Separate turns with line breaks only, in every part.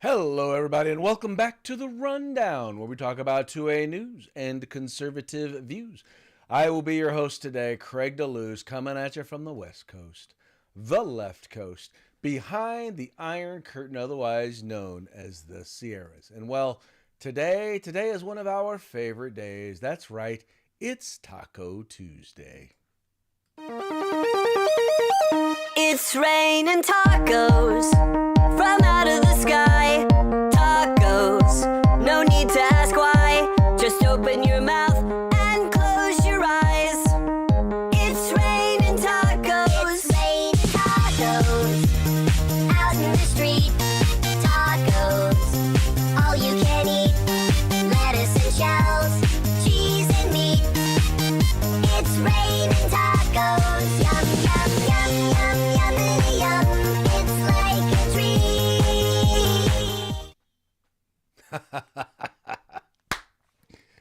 Hello, everybody, and welcome back to The Rundown, where we talk about 2A news and conservative views. I will be your host today, Craig DeLuz, coming at you from the West Coast, the left coast, behind the Iron Curtain, otherwise known as the Sierras. And well, today is one of our favorite days. That's right, it's Taco Tuesday.
It's raining tacos from out of the sky. Tacos, no need to ask why. Just open your mouth and close your eyes. It's raining tacos.
It's raining tacos out in the street. Tacos, all you can eat. Lettuce and shells, cheese and meat. It's raining tacos. Yum, yum, yum, yum, yummity yum. It's like a treat.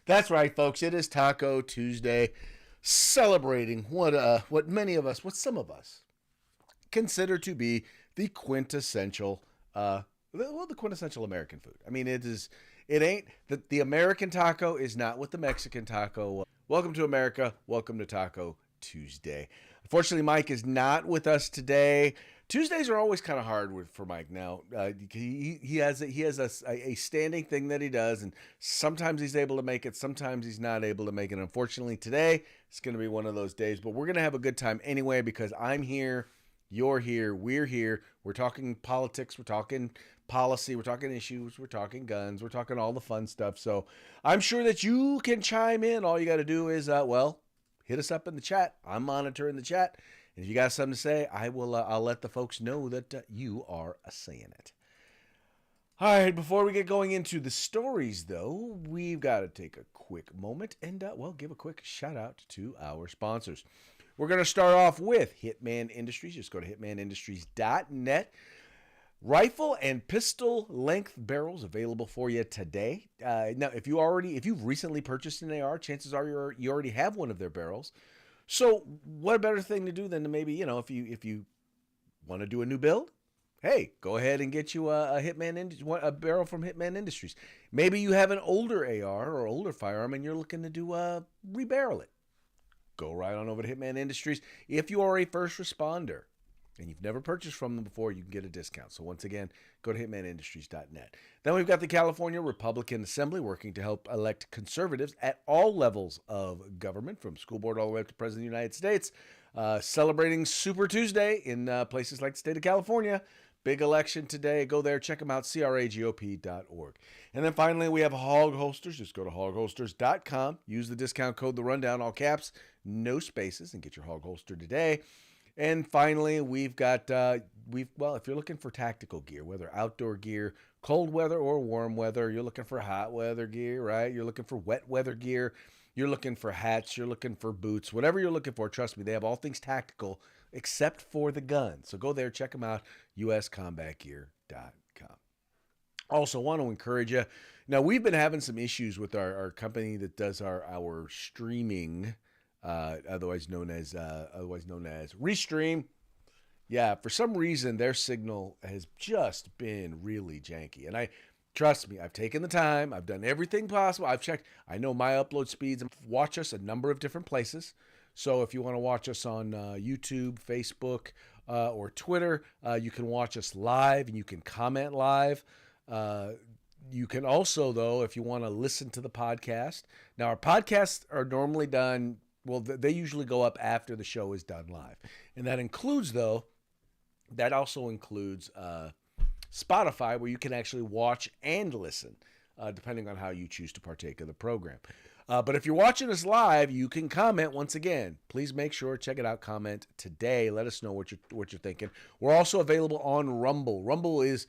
That's right, folks. It is Taco Tuesday, celebrating what many of us, what some of us, consider to be the quintessential, the quintessential American food. I mean, it ain't the American taco is not what the Mexican taco. Welcome to America. Welcome to Taco Tuesday. Unfortunately, Mike is not with us today. Tuesdays are always kind of hard for Mike. Now he has a standing thing that he does, and sometimes he's able to make it, sometimes he's not able to make it. Unfortunately, today it's going to be one of those days, but we're going to have a good time anyway because I'm here, you're here, we're here. We're talking politics, we're talking policy, we're talking issues, we're talking guns, we're talking all the fun stuff. So I'm sure that you can chime in. All you got to do is hit us up in the chat. I'm monitoring the chat. And if you got something to say, I'll let the folks know that you are saying it. All right, before we get going into the stories, though, we've got to take a quick moment and, give a quick shout out to our sponsors. We're going to start off with Hitman Industries. Just go to hitmanindustries.net. Rifle and pistol length barrels available for you today. Now, if you've recently purchased an AR, chances are you already have one of their barrels. So what better thing to do than to maybe, if you want to do a new build, hey, go ahead and get you a barrel from Hitman Industries. Maybe you have an older AR or older firearm and you're looking to do rebarrel it. Go right on over to Hitman Industries. If you are a first responder and you've never purchased from them before, you can get a discount. So once again, go to hitmanindustries.net. Then we've got the California Republican Assembly working to help elect conservatives at all levels of government, from school board all the way up to President of the United States, celebrating Super Tuesday in places like the state of California. Big election today. Go there, check them out, cragop.org. And then finally, we have Hog Holsters. Just go to hogholsters.com. Use the discount code, The Rundown, all caps, no spaces, and get your hog holster today. And finally, we've got, if you're looking for tactical gear, whether outdoor gear, cold weather or warm weather, you're looking for hot weather gear, right? You're looking for wet weather gear, you're looking for hats, you're looking for boots, whatever you're looking for, trust me, they have all things tactical except for the gun. So go there, check them out, uscombatgear.com. Also want to encourage you. Now, we've been having some issues with our company that does our streaming, otherwise known as Restream. Yeah, for some reason their signal has just been really janky, and trust me, I've taken the time, I've done everything possible, I've checked. I know my upload speeds. Watch us a number of different places. So if you want to watch us on YouTube, Facebook, or Twitter, you can watch us live and you can comment live. You can also, though, if you want to listen to the podcast. Now, our podcasts are normally done. Well, they usually go up after the show is done live. And that also includes Spotify, where you can actually watch and listen, depending on how you choose to partake of the program. But if you're watching us live, you can comment once again. Please make sure, check it out, comment today. Let us know what you're thinking. We're also available on Rumble. Rumble is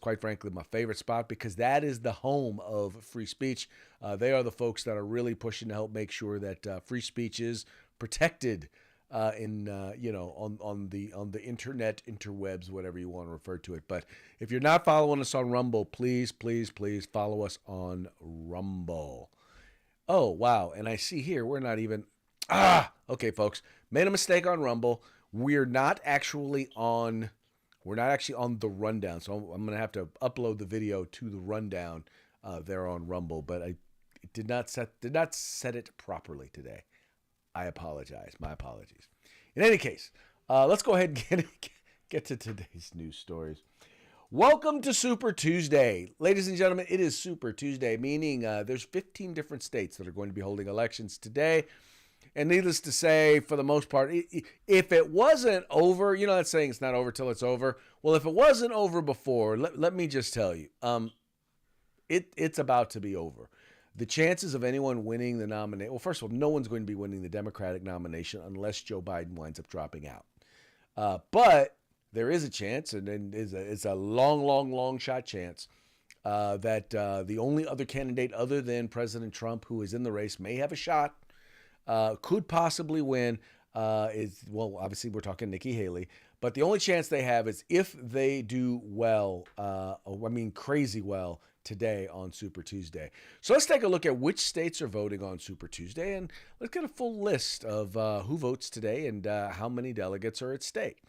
quite frankly my favorite spot because that is the home of free speech. They are the folks that are really pushing to help make sure that free speech is protected on the internet, interwebs, whatever you want to refer to it. But if you're not following us on Rumble, please follow us on Rumble. Oh, wow. And I see here, we're not even, okay, folks, made a mistake on Rumble. We're not actually on We're not actually on the rundown, so I'm going to have to upload the video to the rundown there on Rumble. But I did not set it properly today. I apologize. My apologies. In any case, let's go ahead and get to today's news stories. Welcome to Super Tuesday. Ladies and gentlemen, it is Super Tuesday, meaning there's 15 different states that are going to be holding elections today. And needless to say, for the most part, if it wasn't over, you know that saying, it's not over till it's over. Well, if it wasn't over before, let me just tell you, it's about to be over. The chances of anyone winning the nomination, well, first of all, no one's going to be winning the Democratic nomination unless Joe Biden winds up dropping out. But there is a chance, and it's a long shot chance, that the only other candidate other than President Trump who is in the race may have a shot, could possibly win, well, obviously we're talking Nikki Haley, but the only chance they have is if they do well, crazy well today on Super Tuesday. So let's take a look at which states are voting on Super Tuesday, and let's get a full list of who votes today and how many delegates are at stake.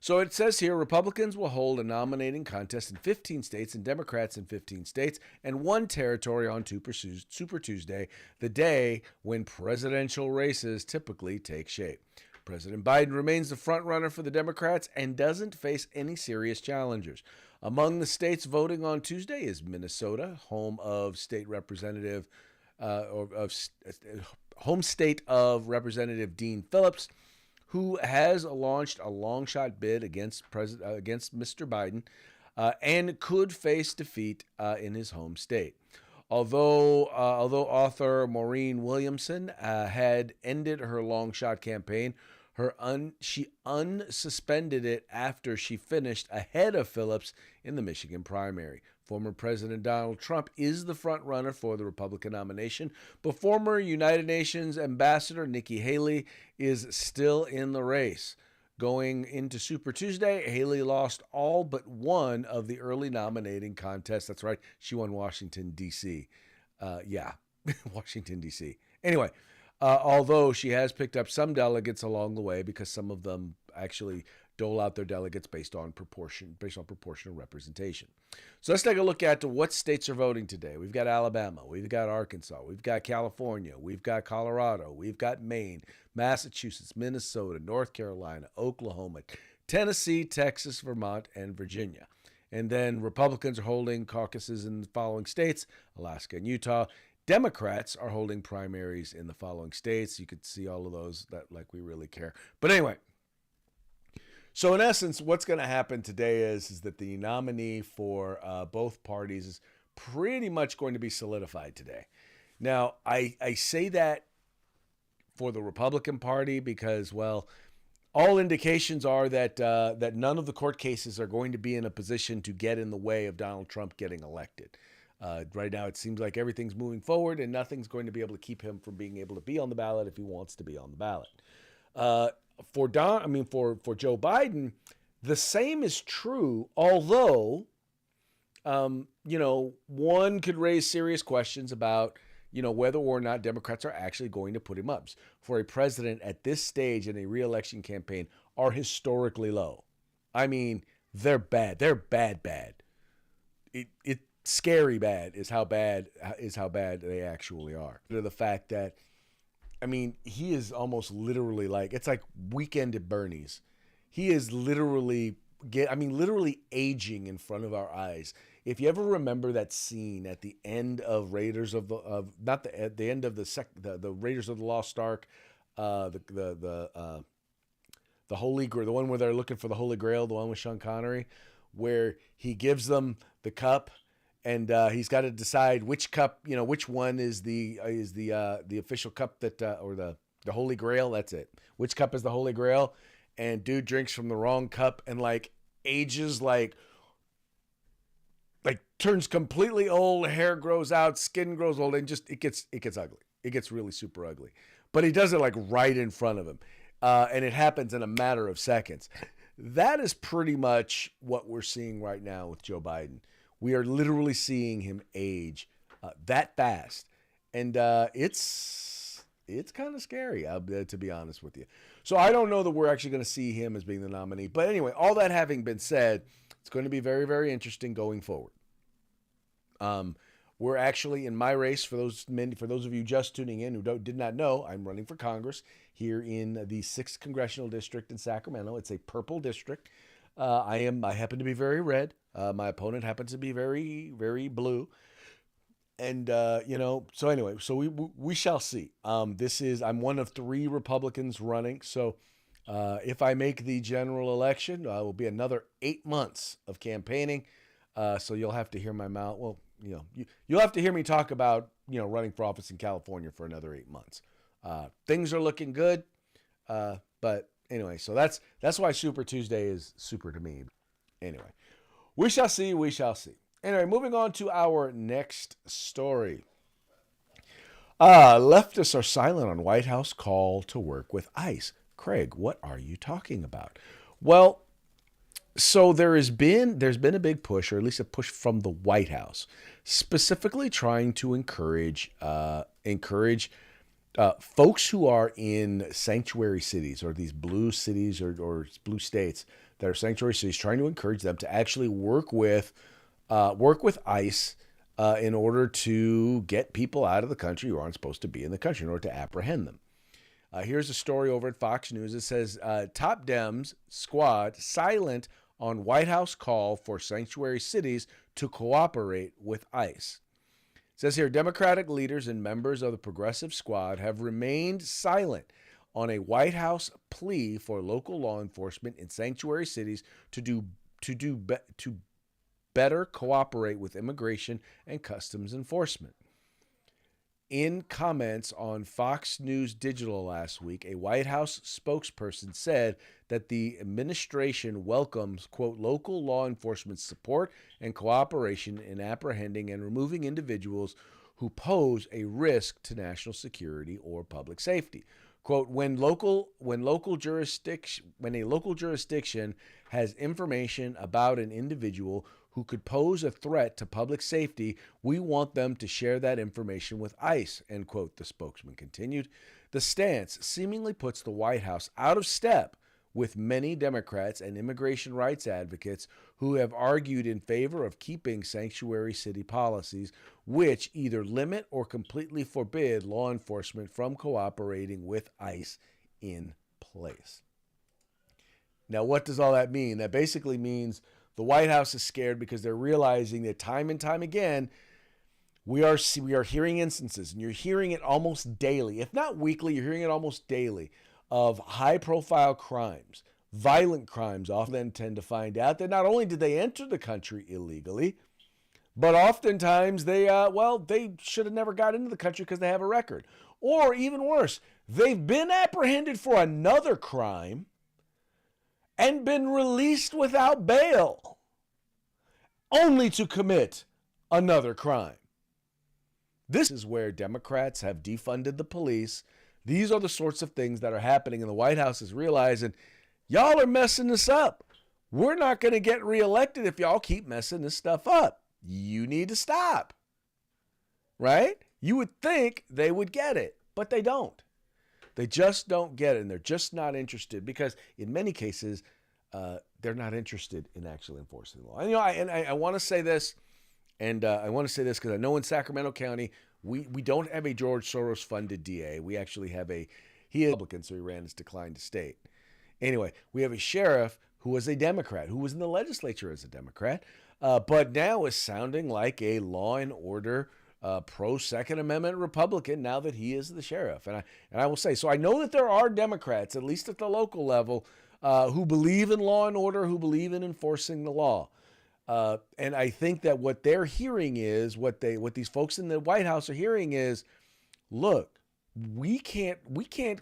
So it says here, Republicans will hold a nominating contest in 15 states and Democrats in 15 states and one territory on Super Tuesday, the day when presidential races typically take shape. President Biden remains the frontrunner for the Democrats and doesn't face any serious challengers. Among the states voting on Tuesday is Minnesota, home state of Representative Dean Phillips, who has launched a long shot bid against Mr. Biden and could face defeat in his home state. Although author Maureen Williamson had ended her long shot campaign, she unsuspended it after she finished ahead of Phillips in the Michigan primary. Former President Donald Trump is the front runner for the Republican nomination, but former United Nations Ambassador Nikki Haley is still in the race. Going into Super Tuesday, Haley lost all but one of the early nominating contests. That's right, she won Washington, D.C. Washington, D.C. Anyway, although she has picked up some delegates along the way because some of them actually dole out their delegates based on proportional representation. So let's take a look at what states are voting today. We've got Alabama, we've got Arkansas, we've got California, we've got Colorado, we've got Maine, Massachusetts, Minnesota, North Carolina, Oklahoma, Tennessee, Texas, Vermont, and Virginia. And then Republicans are holding caucuses in the following states: Alaska and Utah. Democrats are holding primaries in the following states. You could see all of those that like we really care. But anyway, so in essence, what's going to happen today is that the nominee for both parties is pretty much going to be solidified today. Now, I say that for the Republican Party because, well, all indications are that that none of the court cases are going to be in a position to get in the way of Donald Trump getting elected. Right now, it seems like everything's moving forward, and nothing's going to be able to keep him from being able to be on the ballot if he wants to be on the ballot. For Joe Biden, the same is true. Although, one could raise serious questions about, whether or not Democrats are actually going to put him up. For a president at this stage in a re-election campaign are historically low. I mean, they're bad. They're bad. It scary bad is how bad they actually are. The fact that, I mean, he is almost literally it's like Weekend at Bernie's. He is literally aging in front of our eyes. If you ever remember that scene at the end of Raiders of the Raiders of the Lost Ark, the Holy Grail, the one where they're looking for the Holy Grail, the one with Sean Connery, where he gives them the cup. And he's got to decide which cup, which one is the official cup that, or the Holy Grail. That's it. Which cup is the Holy Grail? And dude drinks from the wrong cup and ages, turns completely old. Hair grows out, skin grows old, and just it gets ugly. It gets really super ugly. But he does it right in front of him, and it happens in a matter of seconds. That is pretty much what we're seeing right now with Joe Biden. We are literally seeing him age that fast. And it's kind of scary, to be honest with you. So I don't know that we're actually going to see him as being the nominee. But anyway, all that having been said, it's going to be very, very interesting going forward. We're actually in my race. For those of you just tuning in who did not know, I'm running for Congress here in the 6th Congressional District in Sacramento. It's a purple district. I happen to be very red. My opponent happens to be very, very blue. And, so anyway, so we shall see. I'm one of 3 Republicans running. So if I make the general election, it will be another 8 months of campaigning. So you'll have to hear my mouth. Well, you'll have to hear me talk about, running for office in California for another 8 months. Things are looking good. But anyway, so that's why Super Tuesday is super to me. Anyway, we shall see. We shall see. Anyway, moving on to our next story. Leftists are silent on White House call to work with ICE. Craig, what are you talking about? Well, so there's been a big push, or at least a push from the White House, specifically trying to encourage folks who are in sanctuary cities, or these blue cities or blue states that are sanctuary cities, trying to encourage them to actually work with ICE in order to get people out of the country who aren't supposed to be in the country, in order to apprehend them. Here's a story over at Fox News. It says, top Dems squad silent on White House call for sanctuary cities to cooperate with ICE. It says here, Democratic leaders and members of the Progressive Squad have remained silent on a White House plea for local law enforcement in sanctuary cities to better cooperate with immigration and customs enforcement. In comments on Fox News Digital last week, a White House spokesperson said that the administration welcomes, quote, local law enforcement support and cooperation in apprehending and removing individuals who pose a risk to national security or public safety. Quote, when a local jurisdiction has information about an individual who could pose a threat to public safety, we want them to share that information with ICE, end quote, the spokesman continued. The stance seemingly puts the White House out of step with many Democrats and immigration rights advocates who have argued in favor of keeping sanctuary city policies, which either limit or completely forbid law enforcement from cooperating with ICE in place. Now, what does all that mean? That basically means the White House is scared because they're realizing that time and time again, we are hearing instances, and you're hearing it almost daily, if not weekly, you're hearing it almost daily, of high-profile crimes, violent crimes. Often tend to find out that not only did they enter the country illegally, but oftentimes they should have never got into the country because they have a record. Or even worse, they've been apprehended for another crime and been released without bail, only to commit another crime. This is where Democrats have defunded the police. These are the sorts of things that are happening, and the White House is realizing, y'all are messing this up. We're not going to get reelected if y'all keep messing this stuff up. You need to stop. Right? You would think they would get it, but they don't. They just don't get it, and they're just not interested because in many cases, they're not interested in actually enforcing the law. And I want to say this, and I want to say this because I know in Sacramento County, we don't have a George Soros-funded DA. We actually have he is Republican, so he ran his decline to state. Anyway, we have a sheriff who was a Democrat, who was in the legislature as a Democrat, but now is sounding like a law and order pro-Second Amendment Republican now that he is the sheriff. And I will say, so I know that there are Democrats, at least at the local level, who believe in law and order, who believe in enforcing the law. And I think that what they're hearing is, what these folks in the White House are hearing is, look, we can't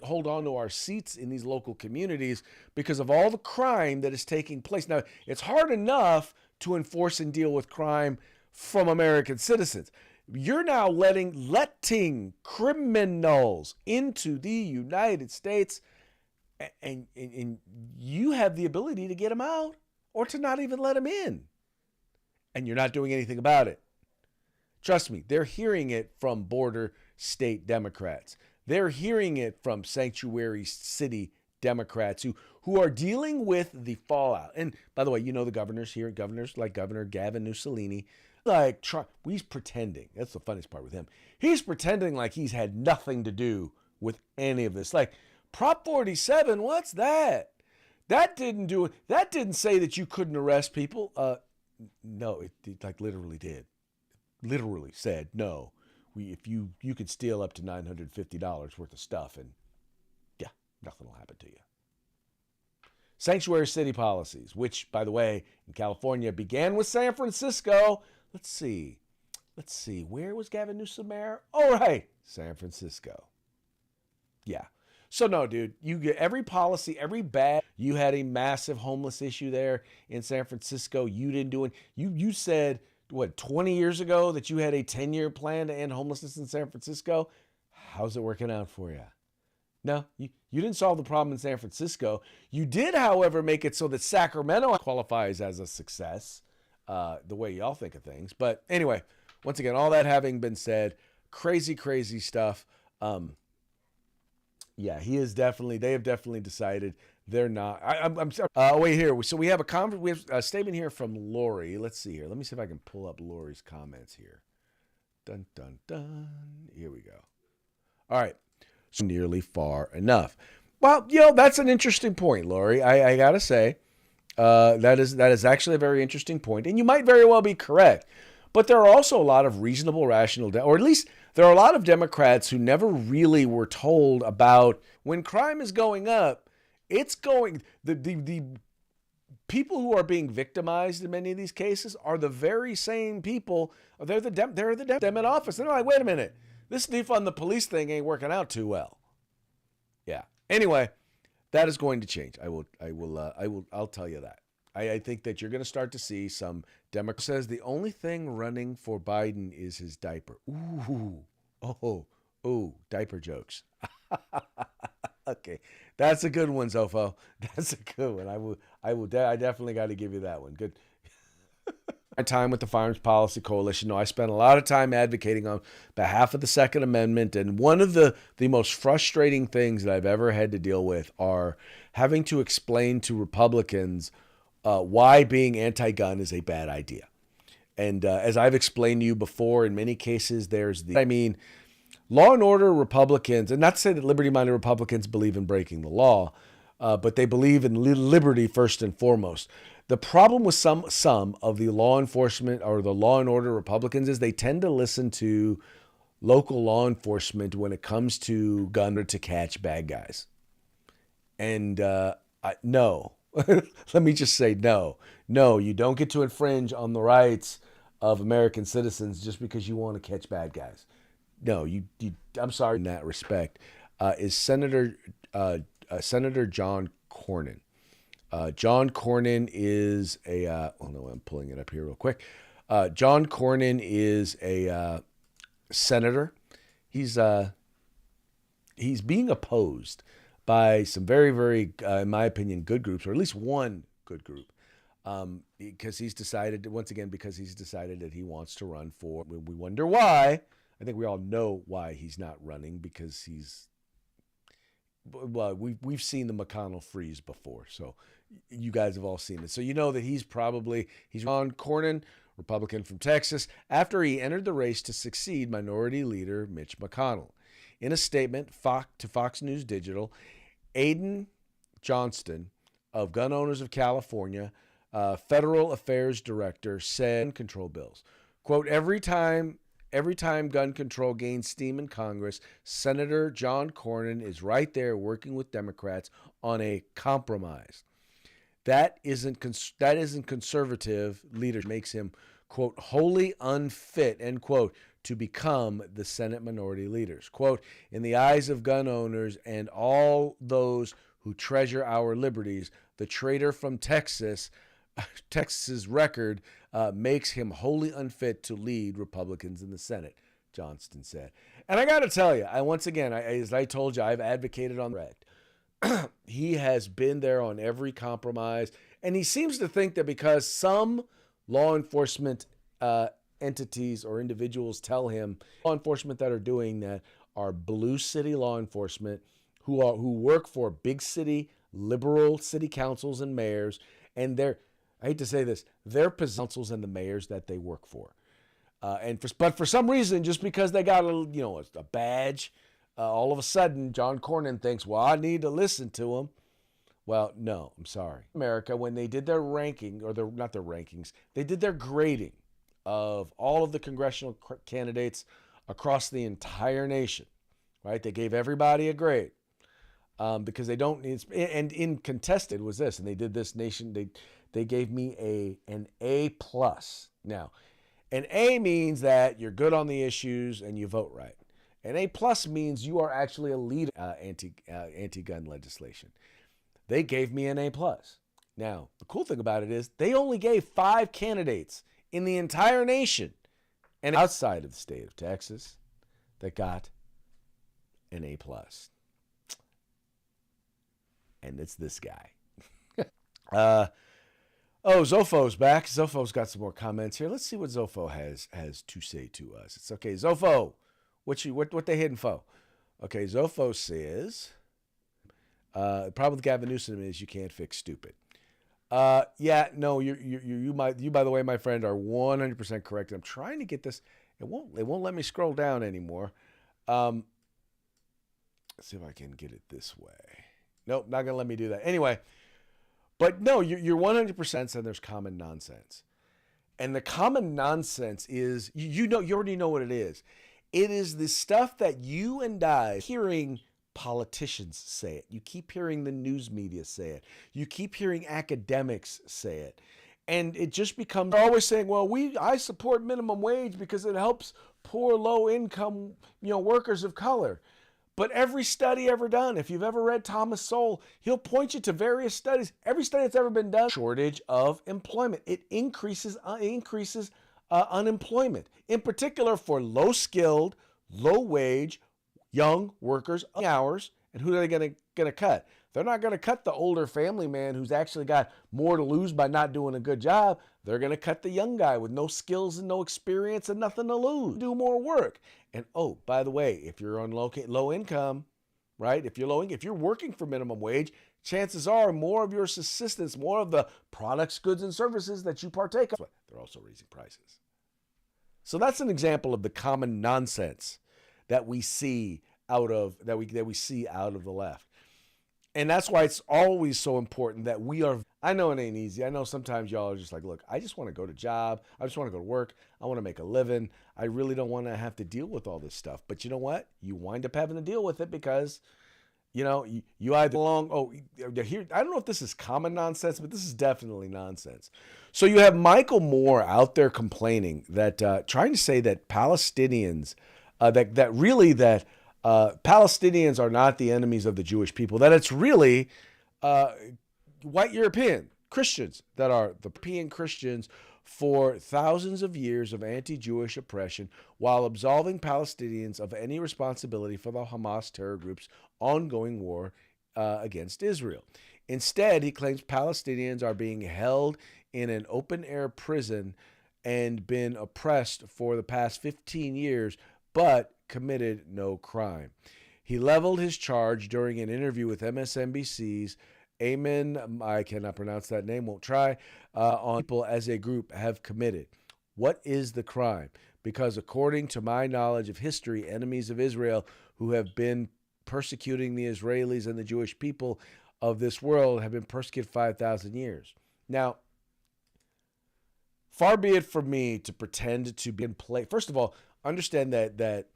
hold on to our seats in these local communities because of all the crime that is taking place. Now, it's hard enough to enforce and deal with crime from American citizens. You're now letting criminals into the United States, and you have the ability to get them out or to not even let them in. And you're not doing anything about it. Trust me, they're hearing it from border state Democrats. They're hearing it from sanctuary city Democrats who are dealing with the fallout. And by the way, you know the governors here, governors like Governor Gavin Mussolini, like he's pretending. That's the funniest part with him. He's pretending like he's had nothing to do with any of this. Like Prop 47, what's that? That didn't do it. That didn't say that you couldn't arrest people. No, it like literally did. Literally said no. If you could steal up to $950 worth of stuff, and yeah, nothing will happen to you. Sanctuary city policies, which, by the way, in California began with San Francisco. Let's see. Where was Gavin Newsom mayor? Oh, right, San Francisco. Yeah. So no, dude, you get every policy, every bad. You had a massive homeless issue there in San Francisco. You didn't do it. You said, what, 20 years ago that you had a 10-year plan to end homelessness in San Francisco? How's it working out for you? No, you didn't solve the problem in San Francisco. You did, however, make it so that Sacramento qualifies as a success, the way y'all think of things. But anyway, once again, all that having been said, crazy, crazy stuff. Yeah, they have definitely decided they're not. I'm sorry. Wait here. So we have a statement here from Lori. Let's see here. Let me see if I can pull up Lori's comments here. Dun, dun, dun. Here we go. All right. So nearly far enough. Well, that's an interesting point, Lori. I got to say, that is actually a very interesting point. And you might very well be correct. But there are also a lot of reasonable, rational, or at least there are a lot of Democrats who never really were told about when crime is going up, it's going, the people who are being victimized in many of these cases are the very same people. They're the dem in office. And they're like, wait a minute, this defund the police thing ain't working out too well. Yeah. Anyway, that is going to change. I'll tell you that. I think that you're going to start to see some Democrats says the only thing running for Biden is his diaper. Ooh, diaper jokes. Okay, that's a good one, Zofo. That's a good one. I definitely got to give you that one. Good. My time with the Firearms Policy Coalition. I spent a lot of time advocating on behalf of the Second Amendment, and one of the most frustrating things that I've ever had to deal with are having to explain to Republicans why being anti-gun is a bad idea. And as I've explained to you before, in many cases, law and order Republicans, and not to say that liberty-minded Republicans believe in breaking the law, but they believe in liberty first and foremost. The problem with some of the law enforcement or the law and order Republicans is they tend to listen to local law enforcement when it comes to gun or to catch bad guys. And no. Let me just say no. No, you don't get to infringe on the rights of American citizens just because you want to catch bad guys. No, I'm sorry in that respect. Is Senator John Cornyn. John Cornyn is I'm pulling it up here real quick. John Cornyn is a senator. He's being opposed by some very, very, in my opinion, good groups, or at least one good group, because he's decided that he wants to run for. We wonder why. I think we all know why he's not running, because we've seen the McConnell freeze before, so you guys have all seen it. So you know that he's John Cornyn, Republican from Texas, after he entered the race to succeed Minority Leader Mitch McConnell. In a statement to Fox News Digital, Aiden Johnston of Gun Owners of California, Federal Affairs Director, said gun control bills. Quote, every time gun control gains steam in Congress, Senator John Cornyn is right there working with Democrats on a compromise. That isn't conservative leadership. Makes him, quote, wholly unfit, end quote, to become the Senate minority leaders. Quote, in the eyes of gun owners and all those who treasure our liberties, the traitor from Texas's record makes him wholly unfit to lead Republicans in the Senate, Johnston said. And I got to tell you, as I told you, I've advocated on direct. He has been there on every compromise, and he seems to think that because some law enforcement entities or individuals tell him law enforcement that are doing that are blue city law enforcement who work for big city liberal city councils and mayors, and I hate to say this, their councils and the mayors that they work for. But for some reason, just because they got a badge, all of a sudden John Cornyn thinks, well, I need to listen to him. Well, no, I'm sorry. America, when they did their ranking, or not their rankings, they did their grading of all of the congressional candidates across the entire nation, right? They gave everybody a grade because they don't need, and in contested was this, and they did this nation, they gave me an A+. Now, an A means that you're good on the issues and you vote right. An A+ means you are actually a leader anti-gun legislation. They gave me an A+. Now, the cool thing about it is they only gave 5 candidates in the entire nation and outside of the state of Texas that got an A+. And it's this guy. Zofo's back. Zofo's got some more comments here. Let's see what Zofo has to say to us. It's okay. Zofo, what they hitting for? Okay, Zofo says, the problem with Gavin Newsom is you can't fix stupid. Yeah, no, you by the way, my friend, are 100% correct. I'm trying to get this. It won't let me scroll down anymore. Let's see if I can get it this way. Nope, not gonna let me do that. Anyway, but no, you're 100%, and there's common nonsense. And the common nonsense is, you already know what it is. It is the stuff that you and I hearing politicians say it. You keep hearing the news media say it. You keep hearing academics say it. And it just becomes, they're always saying, well, I support minimum wage because it helps poor, low income, workers of color. But every study ever done, if you've ever read Thomas Sowell, he'll point you to various studies. Every study that's ever been done, shortage of employment. It increases unemployment, in particular for low-skilled, low-wage, young workers, hours. And who are they going to cut? They're not going to cut the older family man who's actually got more to lose by not doing a good job. They're going to cut the young guy with no skills and no experience and nothing to lose. Do more work. And oh, by the way, if you're on low income, right? If you're working for minimum wage, chances are more of your subsistence, more of the products, goods, and services that you partake of, they're also raising prices. So that's an example of the common nonsense that we see out of that we see out of the left. And that's why it's always so important that I know it ain't easy. I know sometimes y'all are just like, look, I just want to go to job. I just want to go to work. I want to make a living. I really don't want to have to deal with all this stuff. But you know what? You wind up having to deal with it because, you either here, I don't know if this is common nonsense, but this is definitely nonsense. So you have Michael Moore out there complaining that, trying to say that Palestinians, Palestinians are not the enemies of the Jewish people, that it's really white European Christians that are the European Christians for thousands of years of anti-Jewish oppression while absolving Palestinians of any responsibility for the Hamas terror group's ongoing war against Israel. Instead, he claims Palestinians are being held in an open-air prison and been oppressed for the past 15 years, but committed no crime. He leveled his charge during an interview with MSNBC's Ayman, I cannot pronounce that name, won't try, on people as a group have committed. What is the crime? Because according to my knowledge of history, enemies of Israel who have been persecuting the Israelis and the Jewish people of this world have been persecuted 5,000 years. Now, far be it from me to pretend to be in play. First of all, understand that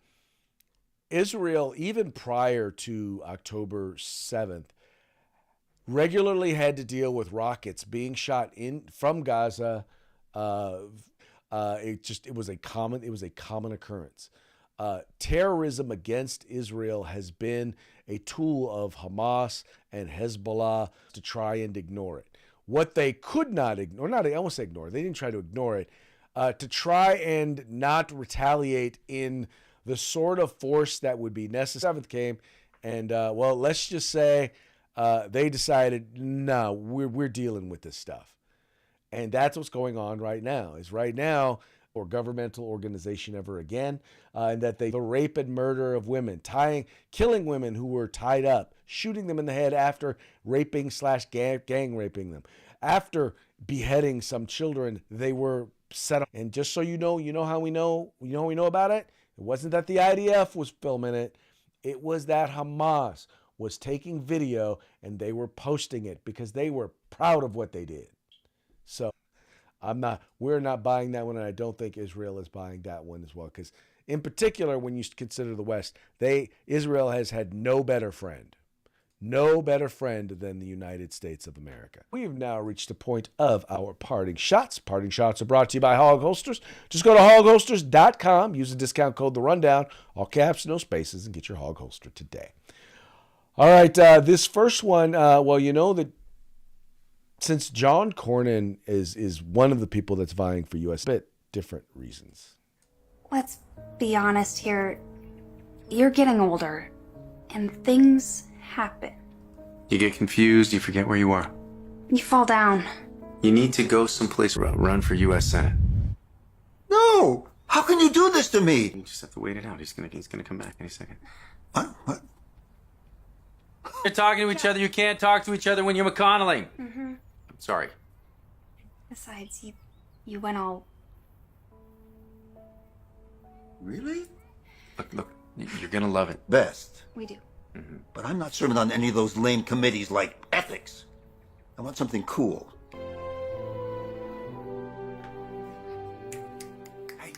Israel, even prior to October 7th, regularly had to deal with rockets being shot in from Gaza. It was a common occurrence. Terrorism against Israel has been a tool of Hamas and Hezbollah to try and ignore it. What they could not ignore, I won't say ignore, they didn't try to ignore it, to try and not retaliate in the sort of force that would be necessary. 7th came, and let's just say they decided, no, we're dealing with this stuff. And that's what's going on right now. or governmental organization ever again, and that the rape and murder of women, killing women who were tied up, shooting them in the head after raping / gang raping them, after beheading some children, they were set up. And just so you know how we know about it. It wasn't that the IDF was filming it. It was that Hamas was taking video and they were posting it because they were proud of what they did. So we're not buying that one, and I don't think Israel is buying that one as well. Because in particular, when you consider the West, Israel has had no better friend than the United States of America. We have now reached the point of our parting shots. Parting shots are brought to you by Hog Holsters. Just go to hogholsters.com, use the discount code The Rundown, all caps, no spaces, and get your Hog Holster today. All right, this first one, well, you know that since John Cornyn is one of the people that's vying for U.S. bit different reasons.
Let's be honest here. You're getting older, and things happen.
You get confused, you forget where you are.
You fall down.
You need to go someplace, run for U.S. Senate.
No! How can you do this to me?
You just have to wait it out. He's gonna come back any second.
What?
You're talking to each other. You can't talk to each other when you're McConnelling.
Mm-hmm.
I'm sorry.
Besides, you went all...
Really?
Look, you're gonna love it.
Best.
We do.
Mm-hmm. But I'm not serving on any of those lame committees like ethics. I want something cool. Hey.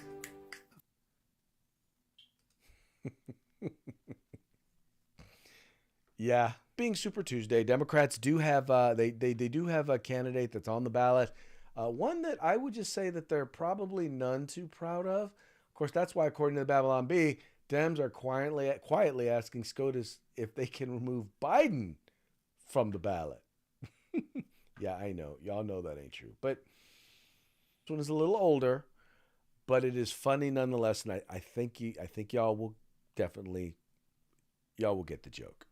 Yeah, being Super Tuesday, Democrats do have they do have a candidate that's on the ballot. One that I would just say that they're probably none too proud of. Of course, that's why, according to the Babylon Bee, Dems are quietly asking SCOTUS if they can remove Biden from the ballot. Yeah, I know. Y'all know that ain't true. But this one is a little older, but it is funny nonetheless. And I think y'all will get the joke.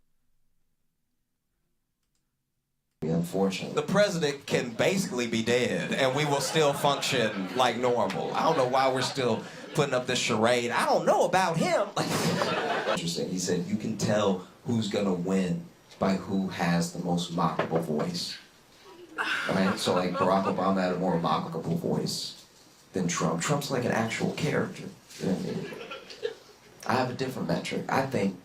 Unfortunately, the president can basically be dead and we will still function like normal. I don't know why we're still putting up this charade. I don't know about him. Interesting. He said you can tell who's gonna win by who has the most mockable voice. Right? So like Barack Obama had a more mockable voice than Trump. Trump's like an actual character. You know what I mean? I have a different metric. I think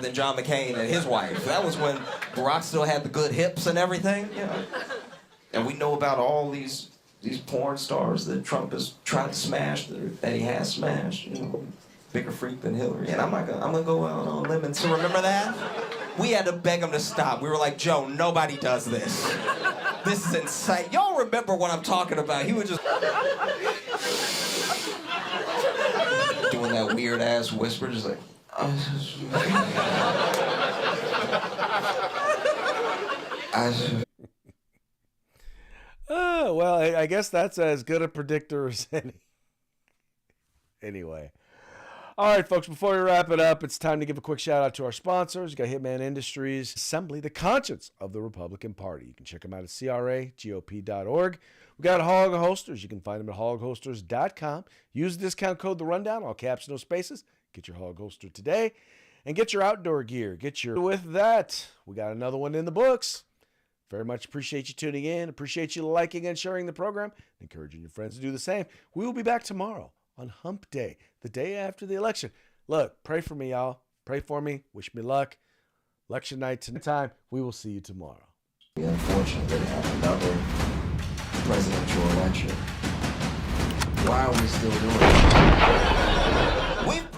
than John McCain and his wife. That was when Barack still had the good hips and everything, you know. And we know about all these porn stars that Trump has tried to smash, that he has smashed, you know, bigger freak than Hillary. And I'm gonna go out on a limb and so remember that? We had to beg him to stop. We were like, Joe, nobody does this. This is insane. Y'all remember what I'm talking about. He was just doing that weird ass whisper, just like
Well, I guess that's as good a predictor as any. Anyway. All right, folks, before we wrap it up, it's time to give a quick shout out to our sponsors. We got Hitman Industries Assembly, the conscience of the Republican Party. You can check them out at cragop.org. We got Hog Holsters. You can find them at hogholsters.com. Use the discount code The Rundown, all caps, no spaces. Get your Hog Holster today and get your outdoor gear. With that, we got another one in the books. Very much appreciate you tuning in. Appreciate you liking and sharing the program. Encouraging your friends to do the same. We will be back tomorrow on Hump Day, the day after the election. Look, pray for me, y'all. Pray for me. Wish me luck. Election night tonight. We will see you tomorrow.
unfortunately have another presidential election. Why are we still doing it? We've